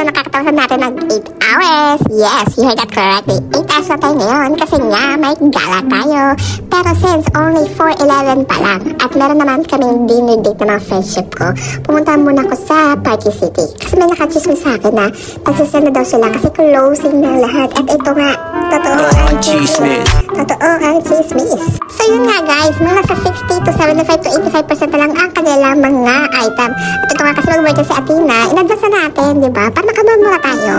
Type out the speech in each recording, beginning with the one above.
nakakatawasan natin ng 8 hours. Yes, you heard that correctly. 8 hours na tayo ngayon kasi nga may gala tayo. Pero since only 4:11 pa lang at meron naman kaming dinner date ng mga friendship ko, pumunta muna ako sa Party City. Kasi may nakachismis sa akin na nagsisend na daw sila kasi closing na lahat. At ito nga, totoo ang chismis. Totoo ang chismis. So yun nga guys, mga nasa 60 to 75 to 85% na lang ang kanilang mga item. At ito nga kasi mag-birthday si Athena, in-advance na natin, di ba? Para makamamura tayo.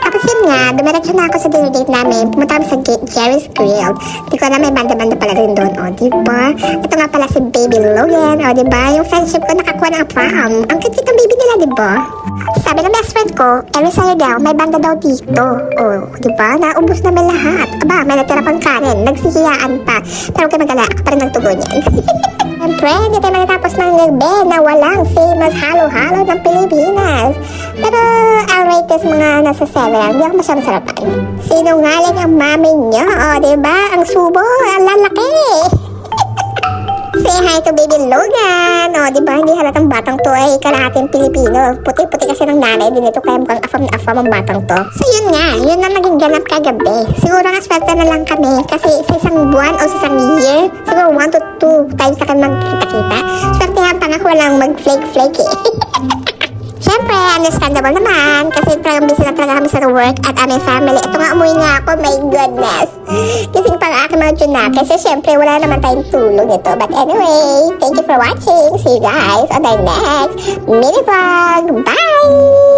Tapos yun nga, dumiretso na ako sa dinner date namin. Pumunta kami sa Jerry's Grill. Hindi ko alam, may banda-banda pala rin doon, o, di ba? Ito nga pala si Baby Logan, o, di ba? Yung friendship ko nakakuha ng prom. Ang cute ng baby nila, di ba? Sabi ng best friend ko, every Saturday daw, may banda daw dito. O, di ba? Naubos namin lahat. Aba, may natira pang kanin. Nagsisiyaan pa. Pero kaya mag-ala, ako pa rin nagtugon yan. Siyempre, hindi tayo matatapos ng gabi na walang famous halo-halo ng Pilipinas. Pero I'll rate this mga nasa 7. Hindi ako masyadong sarapan. Sinungaling ang mami nyo, o, diba? Ang subo, ang lalaki. Say hi to Baby Logan. O, diba? Hindi halatang batang to ay kalahating Pilipino. Puti-puti kasi ng nanay din ito kaya mukhang afam na afam ang batang to. So yun nga, yun na naging ganap kagabi. Siguro nga swerte na lang kami kasi sa isang buwan o sa isang year, siguro 1 to 2 times na kami magkita-kita. Swertehan pa nga walang mag-flake-flake eh. Siyempre, understandable naman kasi talagang busy na talaga kami sa work at aming family. Ito nga, umuwi nga ako, my goodness. Kasi pang aking mga tuna kasi siyempre wala naman tayong tulong nito. But anyway, thank you for watching. See you guys on the next mini vlog. Bye!